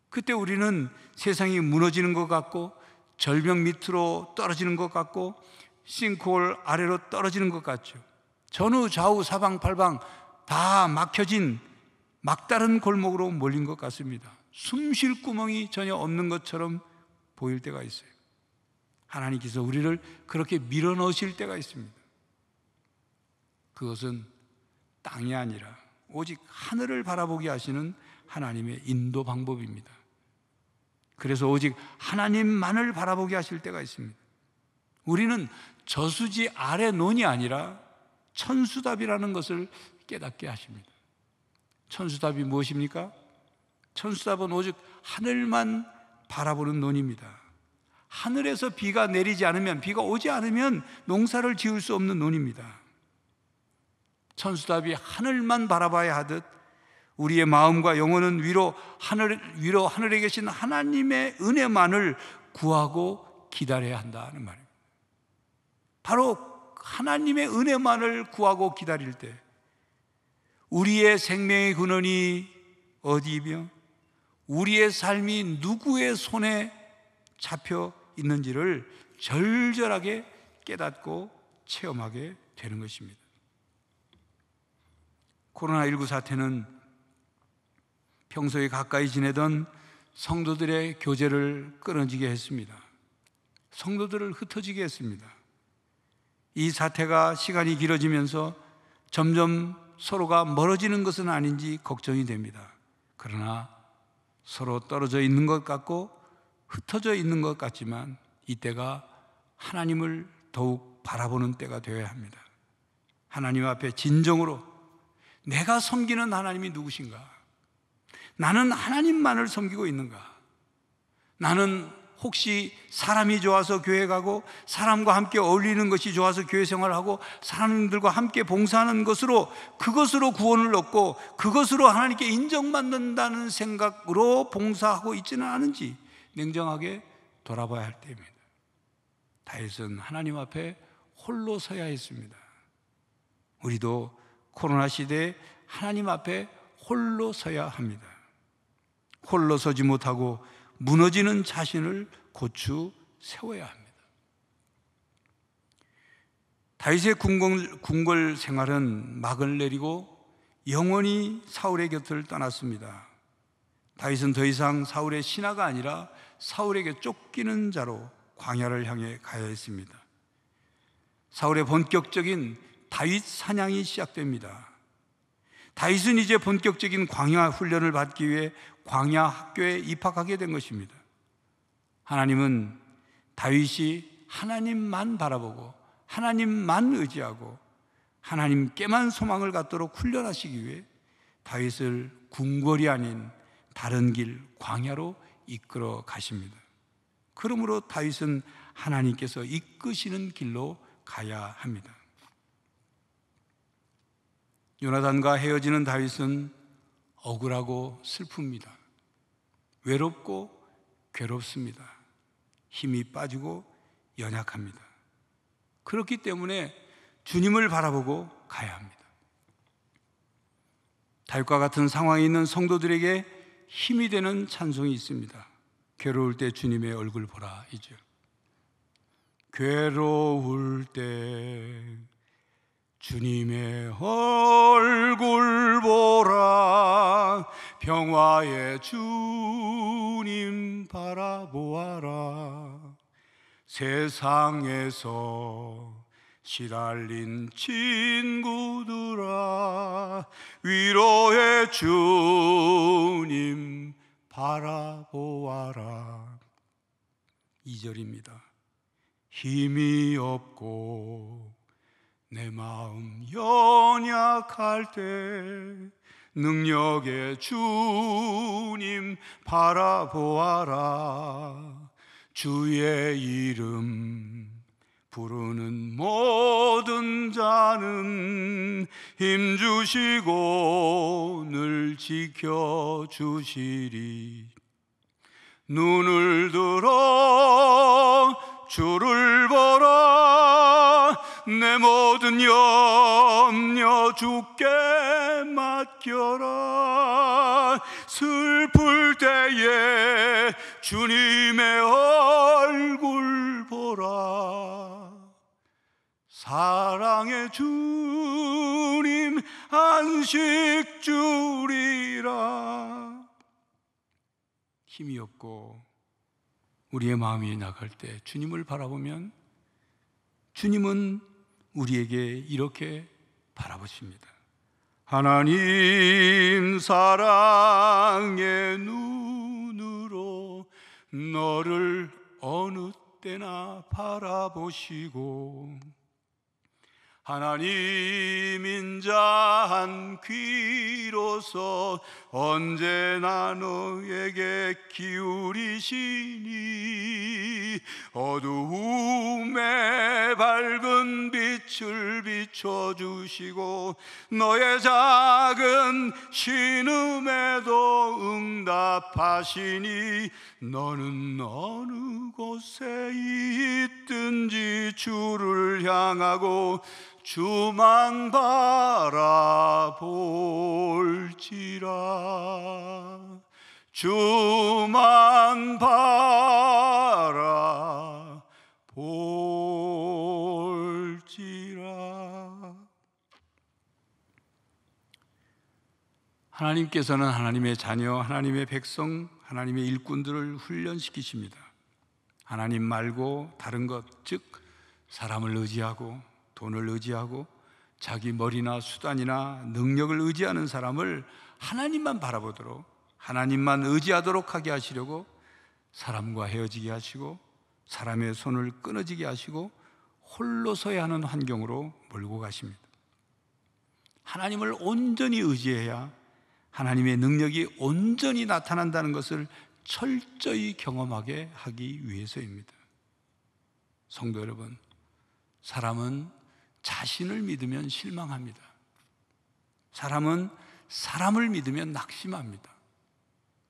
그때 우리는 세상이 무너지는 것 같고 절벽 밑으로 떨어지는 것 같고 싱크홀 아래로 떨어지는 것 같죠. 전후 좌우 사방 팔방 다 막혀진 막다른 골목으로 몰린 것 같습니다. 숨 쉴 구멍이 전혀 없는 것처럼 보일 때가 있어요. 하나님께서 우리를 그렇게 밀어넣으실 때가 있습니다. 그것은 땅이 아니라 오직 하늘을 바라보게 하시는 하나님의 인도 방법입니다. 그래서 오직 하나님만을 바라보게 하실 때가 있습니다. 우리는 저수지 아래 논이 아니라 천수답이라는 것을 깨닫게 하십니다. 천수답이 무엇입니까? 천수답은 오직 하늘만 바라보는 논입니다. 하늘에서 비가 내리지 않으면, 비가 오지 않으면 농사를 지을 수 없는 논입니다. 천수답이 하늘만 바라봐야 하듯 우리의 마음과 영혼은 위로 하늘에 계신 하나님의 은혜만을 구하고 기다려야 한다는 말입니다. 바로 하나님의 은혜만을 구하고 기다릴 때 우리의 생명의 근원이 어디이며 우리의 삶이 누구의 손에 잡혀 있는지를 절절하게 깨닫고 체험하게 되는 것입니다. 코로나19 사태는 평소에 가까이 지내던 성도들의 교제를 끊어지게 했습니다. 성도들을 흩어지게 했습니다. 이 사태가 시간이 길어지면서 점점 서로가 멀어지는 것은 아닌지 걱정이 됩니다. 그러나 서로 떨어져 있는 것 같고 흩어져 있는 것 같지만 이때가 하나님을 더욱 바라보는 때가 되어야 합니다. 하나님 앞에 진정으로 내가 섬기는 하나님이 누구신가? 나는 하나님만을 섬기고 있는가? 나는 혹시 사람이 좋아서 교회 가고 사람과 함께 어울리는 것이 좋아서 교회 생활하고 사람들과 함께 봉사하는 그것으로 구원을 얻고 그것으로 하나님께 인정받는다는 생각으로 봉사하고 있지는 않은지 냉정하게 돌아봐야 할 때입니다. 다윗은 하나님 앞에 홀로 서야 했습니다. 우리도 코로나 시대에 하나님 앞에 홀로 서야 합니다. 홀로 서지 못하고 무너지는 자신을 고추 세워야 합니다. 다윗의 궁궐 생활은 막을 내리고 영원히 사울의 곁을 떠났습니다. 다윗은 더 이상 사울의 신하가 아니라 사울에게 쫓기는 자로 광야를 향해 가야 했습니다. 사울의 본격적인 다윗 사냥이 시작됩니다. 다윗은 이제 본격적인 광야 훈련을 받기 위해 광야 학교에 입학하게 된 것입니다. 하나님은 다윗이 하나님만 바라보고 하나님만 의지하고 하나님께만 소망을 갖도록 훈련하시기 위해 다윗을 궁궐이 아닌 다른 길 광야로 이끌어 가십니다. 그러므로 다윗은 하나님께서 이끄시는 길로 가야 합니다. 요나단과 헤어지는 다윗은 억울하고 슬픕니다. 외롭고 괴롭습니다. 힘이 빠지고 연약합니다. 그렇기 때문에 주님을 바라보고 가야 합니다. 다윗과 같은 상황에 있는 성도들에게 힘이 되는 찬송이 있습니다. 괴로울 때 주님의 얼굴 보라 이죠. 괴로울 때 주님의 얼굴 보라, 평화의 주님 바라보아라. 세상에서 시달린 친구들아, 위로의 주님 바라보아라. 2절입니다. 힘이 없고 내 마음 연약할 때 능력의 주님 바라보아라. 주의 이름 부르는 모든 자는 힘주시고 늘 지켜주시리. 눈을 들어 주를 보라. 내 모든 염려 주께 맡겨라. 슬플 때에 주님의 얼굴 보라. 사랑의 주님 안식 주리라. 힘이 없고 우리의 마음이 나갈 때 주님을 바라보면 주님은 우리에게 이렇게 바라보십니다. 하나님 사랑의 눈으로 너를 어느 때나 바라보시고 하나님 인자한 귀로서 언제나 너에게 기울이시니 어두움에 밝은 빛을 비춰주시고 너의 작은 신음에도 응답하시니 너는 어느 곳에 있든지 주를 향하고 주만 바라볼지라. 주만 바라볼지라. 하나님께서는 하나님의 자녀, 하나님의 백성, 하나님의 일꾼들을 훈련시키십니다. 하나님 말고 다른 것, 즉 사람을 의지하고 돈을 의지하고 자기 머리나 수단이나 능력을 의지하는 사람을 하나님만 바라보도록, 하나님만 의지하도록 하게 하시려고 사람과 헤어지게 하시고 사람의 손을 끊어지게 하시고 홀로 서야 하는 환경으로 몰고 가십니다. 하나님을 온전히 의지해야 하나님의 능력이 온전히 나타난다는 것을 철저히 경험하게 하기 위해서입니다. 성도 여러분, 사람은 자신을 믿으면 실망합니다. 사람은 사람을 믿으면 낙심합니다.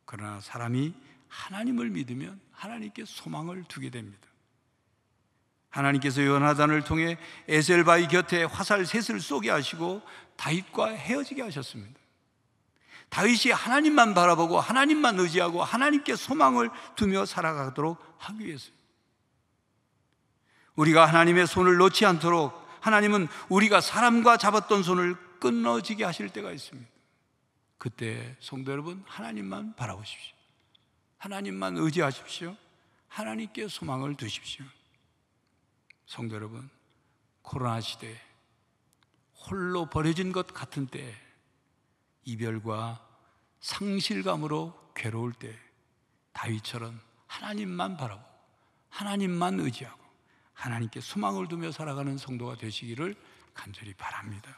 그러나 사람이 하나님을 믿으면 하나님께 소망을 두게 됩니다. 하나님께서 요나단을 통해 에셀바의 곁에 화살 셋을 쏘게 하시고 다윗과 헤어지게 하셨습니다. 다윗이 하나님만 바라보고 하나님만 의지하고 하나님께 소망을 두며 살아가도록 하기 위해서입니다. 우리가 하나님의 손을 놓지 않도록 하나님은 우리가 사람과 잡았던 손을 끊어지게 하실 때가 있습니다. 그때 성도 여러분, 하나님만 바라보십시오. 하나님만 의지하십시오. 하나님께 소망을 두십시오. 성도 여러분, 코로나 시대에 홀로 버려진 것 같은 때, 이별과 상실감으로 괴로울 때 다윗처럼 하나님만 바라보고 하나님만 의지하고 하나님께 소망을 두며 살아가는 성도가 되시기를 간절히 바랍니다.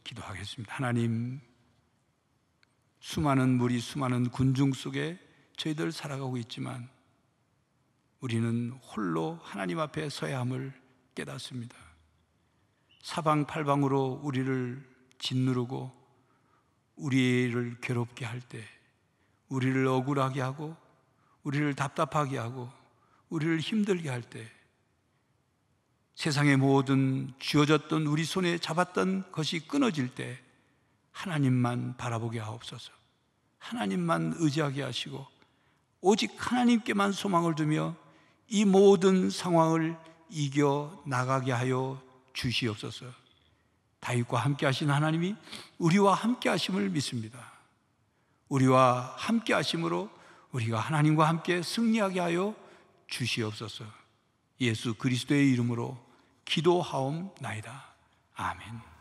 기도하겠습니다. 하나님, 수많은 무리, 수많은 군중 속에 저희들 살아가고 있지만 우리는 홀로 하나님 앞에 서야 함을 깨닫습니다. 사방팔방으로 우리를 짓누르고 우리를 괴롭게 할 때, 우리를 억울하게 하고 우리를 답답하게 하고 우리를 힘들게 할 때, 세상의 모든 쥐어졌던 우리 손에 잡았던 것이 끊어질 때 하나님만 바라보게 하옵소서. 하나님만 의지하게 하시고 오직 하나님께만 소망을 두며 이 모든 상황을 이겨 나가게 하여 주시옵소서. 다윗과 함께 하신 하나님이 우리와 함께 하심을 믿습니다. 우리와 함께 하심으로 우리가 하나님과 함께 승리하게 하여 주시옵소서. 예수 그리스도의 이름으로 기도하옵나이다. 아멘.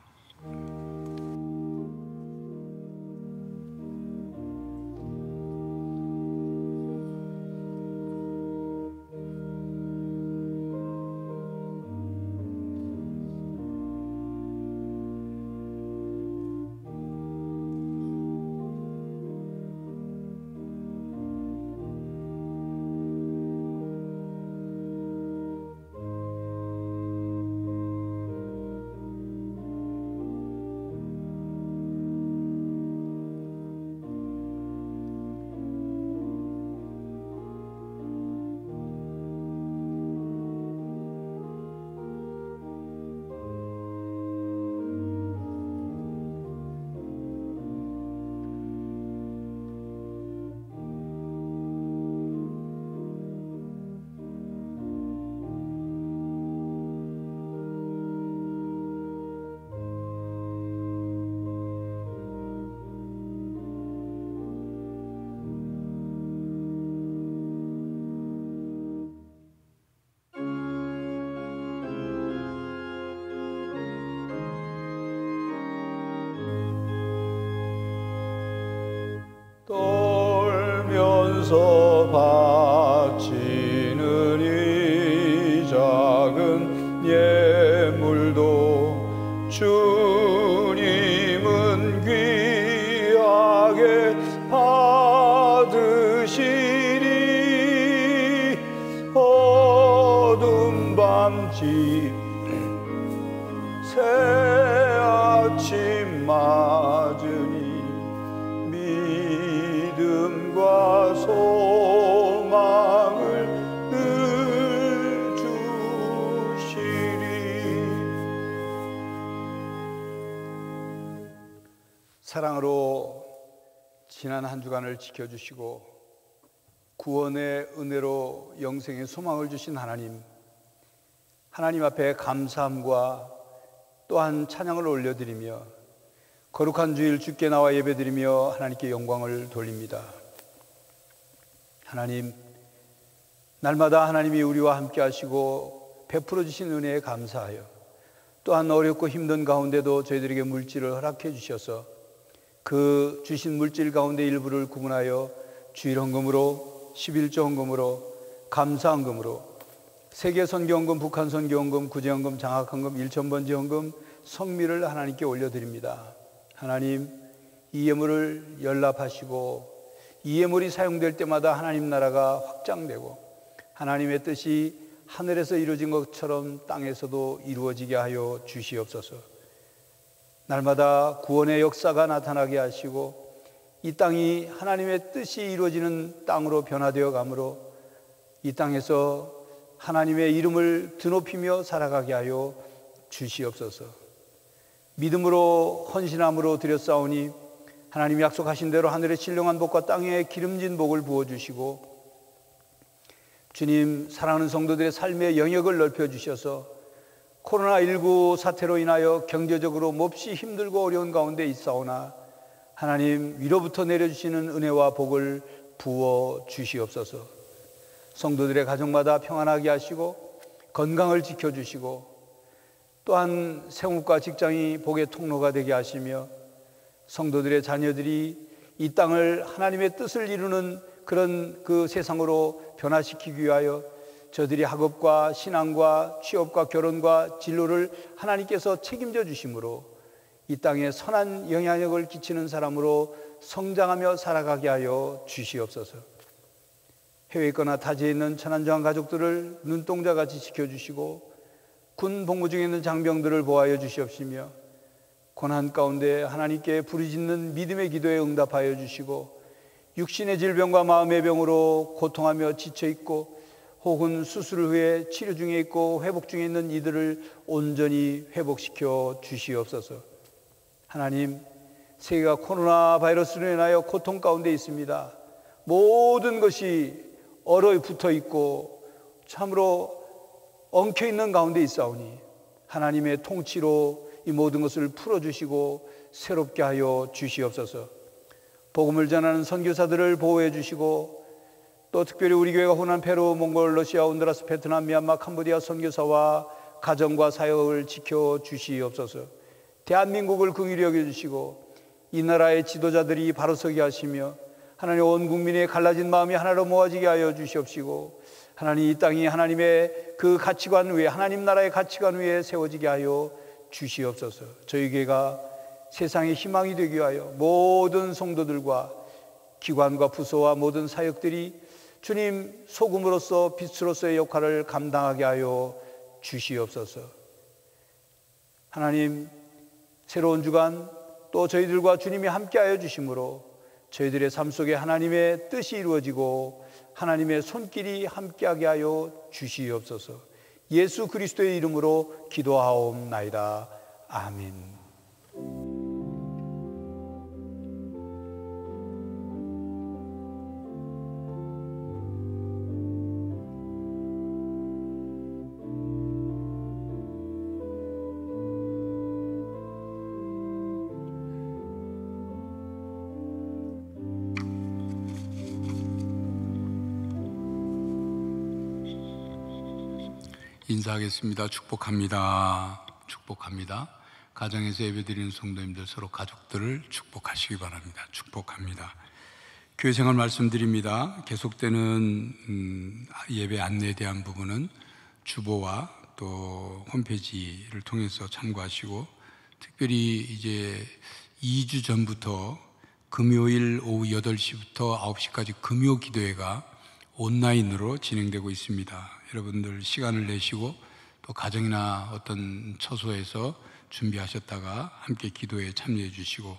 떨면서 바치는 이 작은 예물도 주님은 귀하게 받으시리. 어둠 밤지 새 아침 맞으니 믿음과 소망을 늘 주시리. 사랑으로 지난 한 주간을 지켜주시고 구원의 은혜로 영생의 소망을 주신 하나님 앞에 감사함과 또한 찬양을 올려드리며 거룩한 주일 주께 나와 예배드리며 하나님께 영광을 돌립니다. 하나님, 날마다 하나님이 우리와 함께 하시고 베풀어 주신 은혜에 감사하여 또한 어렵고 힘든 가운데도 저희들에게 물질을 허락해 주셔서 그 주신 물질 가운데 일부를 구분하여 주일 헌금으로, 11조 헌금으로, 감사 헌금으로, 세계 선교 헌금, 북한 선교 헌금, 구제 헌금, 장학 헌금, 1,000번지 헌금, 성미를 하나님께 올려드립니다. 하나님, 이 예물을 연락하시고 이 예물이 사용될 때마다 하나님 나라가 확장되고 하나님의 뜻이 하늘에서 이루어진 것처럼 땅에서도 이루어지게 하여 주시옵소서. 날마다 구원의 역사가 나타나게 하시고 이 땅이 하나님의 뜻이 이루어지는 땅으로 변화되어 가므로 이 땅에서 하나님의 이름을 드높이며 살아가게 하여 주시옵소서. 믿음으로 헌신함으로 드렸사오니 하나님이 약속하신 대로 하늘의 신령한 복과 땅에 기름진 복을 부어주시고 주님, 사랑하는 성도들의 삶의 영역을 넓혀주셔서 코로나19 사태로 인하여 경제적으로 몹시 힘들고 어려운 가운데 있사오나 하나님 위로부터 내려주시는 은혜와 복을 부어주시옵소서. 성도들의 가정마다 평안하게 하시고 건강을 지켜주시고 또한 생업과 직장이 복의 통로가 되게 하시며 성도들의 자녀들이 이 땅을 하나님의 뜻을 이루는 그런 그 세상으로 변화시키기 위하여 저들이 학업과 신앙과 취업과 결혼과 진로를 하나님께서 책임져 주심으로 이 땅에 선한 영향력을 끼치는 사람으로 성장하며 살아가게 하여 주시옵소서. 해외에 있거나 타지에 있는 천안정한 가족들을 눈동자같이 지켜주시고 군 복무 중에 있는 장병들을 보호하여 주시옵시며 고난 가운데 하나님께 부르짖는 믿음의 기도에 응답하여 주시고 육신의 질병과 마음의 병으로 고통하며 지쳐있고 혹은 수술을 후에 치료 중에 있고 회복 중에 있는 이들을 온전히 회복시켜 주시옵소서. 하나님, 세계가 코로나 바이러스로 인하여 고통 가운데 있습니다. 모든 것이 얼어붙어 있고 참으로 엉켜있는 가운데 있사오니 하나님의 통치로 이 모든 것을 풀어주시고 새롭게 하여 주시옵소서. 복음을 전하는 선교사들을 보호해 주시고 또 특별히 우리 교회가 호남, 페루, 몽골, 러시아, 온두라스, 베트남, 미얀마, 캄보디아 선교사와 가정과 사역을 지켜 주시옵소서. 대한민국을 긍휼히 여겨주시고 이 나라의 지도자들이 바로 서게 하시며 하나님 온 국민의 갈라진 마음이 하나로 모아지게 하여 주시옵시고 하나님 이 땅이 하나님의 그 가치관 위에, 하나님 나라의 가치관 위에 세워지게 하여 주시옵소서. 저희 교회가 세상의 희망이 되게 하여 모든 성도들과 기관과 부서와 모든 사역들이 주님 소금으로서 빛으로서의 역할을 감당하게 하여 주시옵소서. 하나님, 새로운 주간 또 저희들과 주님이 함께하여 주심으로 저희들의 삶 속에 하나님의 뜻이 이루어지고 하나님의 손길이 함께하게 하여 주시옵소서. 예수 그리스도의 이름으로 기도하옵나이다. 아멘. 인사하겠습니다. 축복합니다. 축복합니다. 가정에서 예배드리는 성도님들 서로 가족들을 축복하시기 바랍니다. 축복합니다. 교회 생활 말씀드립니다. 계속되는 예배 안내에 대한 부분은 주보와 또 홈페이지를 통해서 참고하시고 특별히 이제 2주 전부터 금요일 오후 8시부터 9시까지 금요 기도회가 온라인으로 진행되고 있습니다. 여러분들 시간을 내시고 또 가정이나 어떤 처소에서 준비하셨다가 함께 기도에 참여해 주시고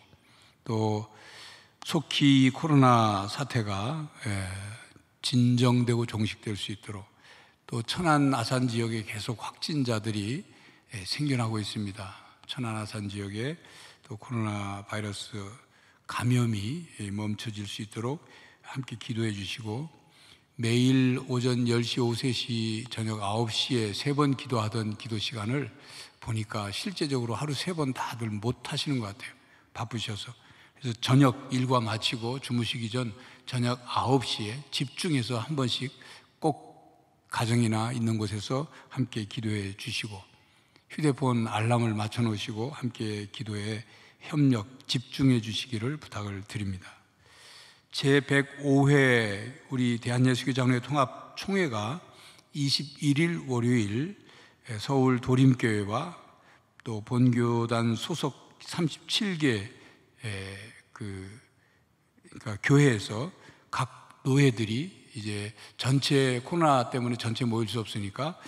또 속히 코로나 사태가 진정되고 종식될 수 있도록 또 천안 아산 지역에 계속 확진자들이 생겨나고 있습니다. 천안 아산 지역에 또 코로나 바이러스 감염이 멈춰질 수 있도록 함께 기도해 주시고 매일 오전 10시, 오후 3시, 저녁 9시에 3번 기도하던 기도 시간을 보니까 실제적으로 하루 3번 다들 못 하시는 것 같아요. 바쁘셔서. 그래서 저녁 일과 마치고 주무시기 전 저녁 9시에 집중해서 한 번씩 꼭 가정이나 있는 곳에서 함께 기도해 주시고 휴대폰 알람을 맞춰 놓으시고 함께 기도에 협력, 집중해 주시기를 부탁을 드립니다. 제105회 우리 대한예수교장로회 통합총회가 21일 월요일 서울 도림교회와 또 본교단 소속 37개 그러니까 교회에서 각 노회들이 이제 전체 코로나 때문에 전체 모일 수 없으니까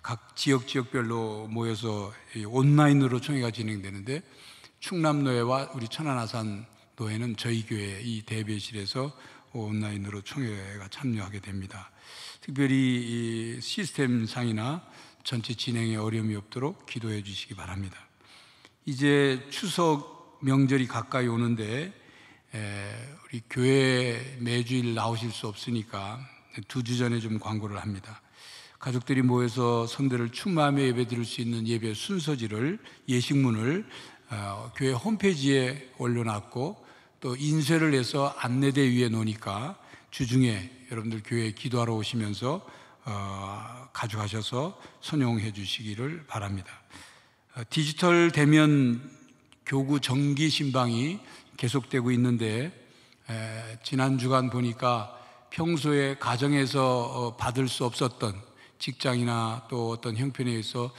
각 지역별로 모여서 온라인으로 총회가 진행되는데 충남노회와 우리 천안아산 노회는 저희 교회 이 대배실에서 온라인으로 총회가 참여하게 됩니다. 특별히 이 시스템상이나 전체 진행에 어려움이 없도록 기도해 주시기 바랍니다. 이제 추석 명절이 가까이 오는데 우리 교회 매주일 나오실 수 없으니까 2주 전에 좀 광고를 합니다. 가족들이 모여서 성도를 충만하며 예배 드릴 수 있는 예배 순서지를 예식문을 교회 홈페이지에 올려놨고 또 인쇄를 해서 안내대 위에 놓으니까 주중에 여러분들 교회에 기도하러 오시면서 가져가셔서 선용해 주시기를 바랍니다. 디지털 대면 교구 정기 신방이 계속되고 있는데 지난 주간 보니까 평소에 가정에서 받을 수 없었던 직장이나 또 어떤 형편에 의해서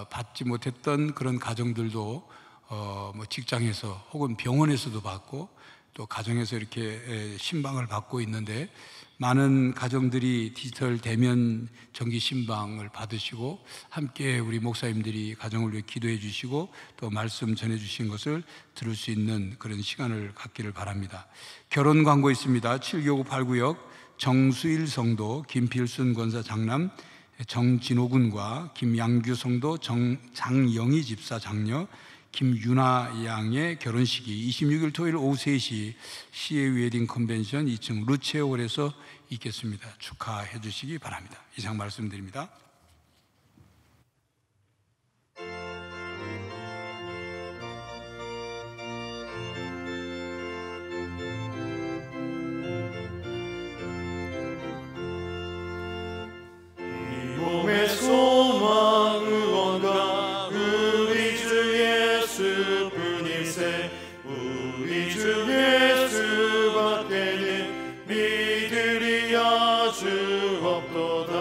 받지 못했던 그런 가정들도 뭐 직장에서 혹은 병원에서도 받고 또 가정에서 이렇게 신방을 받고 있는데, 많은 가정들이 디지털 대면 정기 신방을 받으시고 함께 우리 목사님들이 가정을 위해 기도해 주시고 또 말씀 전해 주신 것을 들을 수 있는 그런 시간을 갖기를 바랍니다. 결혼 광고 있습니다. 7교구8구역 정수일 성도 김필순 권사 장남, 정진호 군과 김양규 성도 장영희 집사 장녀, 김윤아 양의 결혼식이 26일 토요일 오후 3시 시의 웨딩 컨벤션 2층 루체홀에서 있겠습니다. 축하해 주시기 바랍니다. 이상 말씀드립니다. 몸의 소망 의원과 우리 주 예수뿐일세. 우리 주 예수밖에는 믿으리 아주 없도다.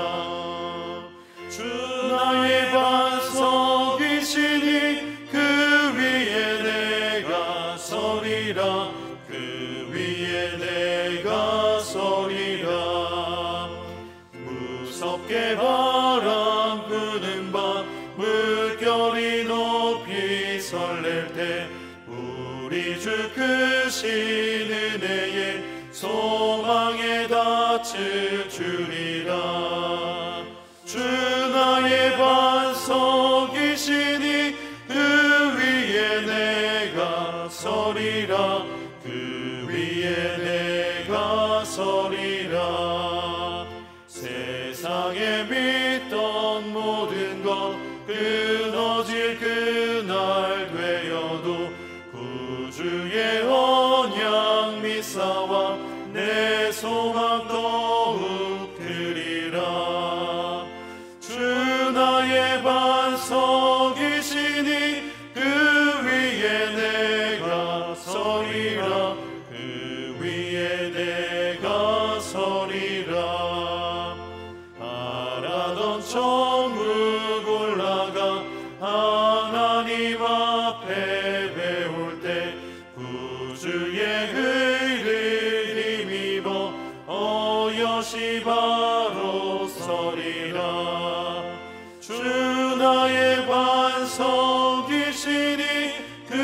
주 나의 반석이시니 그 위에 내가 서리라. 그 위에 내가 서리라. 무섭게 바람 부는 밤 물결이 높이 설렐 때 우리 주 크신 은혜에 소망에 닿을 줄이라. 주 나의 반석이시니 그 위에 내가 서리라. 그 위에 내가 서리라. 세상에 믿던 모든 것 끊어질 그날 되어도 구주의 언약 미사와 내 소망 더욱 드리라. 주 나의 반석이시니 그 위에 내가 서리라. 그 위에 내가 서리라. 바라던 천국 올라가 하나님 앞에 배울 때 구주의 의를 힘입어 어여시 바로 서리라. 주 나의 반석이시니 그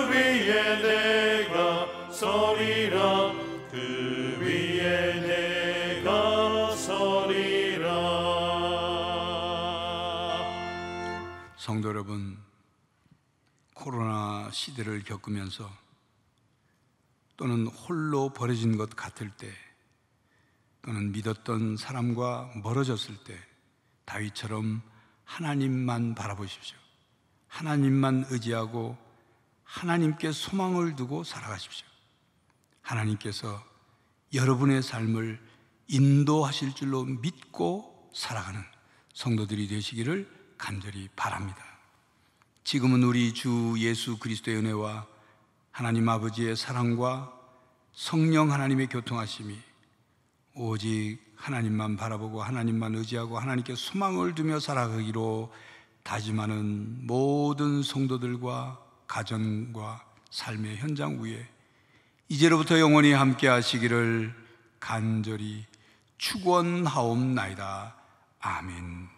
위에 내가 서리라. 그 위에 내가 서리라. 성도 여러분, 코로나 시대를 겪으면서 또는 홀로 버려진 것 같을 때 또는 믿었던 사람과 멀어졌을 때 다윗처럼 하나님만 바라보십시오. 하나님만 의지하고 하나님께 소망을 두고 살아가십시오. 하나님께서 여러분의 삶을 인도하실 줄로 믿고 살아가는 성도들이 되시기를 간절히 바랍니다. 지금은 우리 주 예수 그리스도의 은혜와 하나님 아버지의 사랑과 성령 하나님의 교통하심이 오직 하나님만 바라보고 하나님만 의지하고 하나님께 소망을 두며 살아가기로 다짐하는 모든 성도들과 가정과 삶의 현장 위에 이제로부터 영원히 함께 하시기를 간절히 축원하옵나이다. 아멘.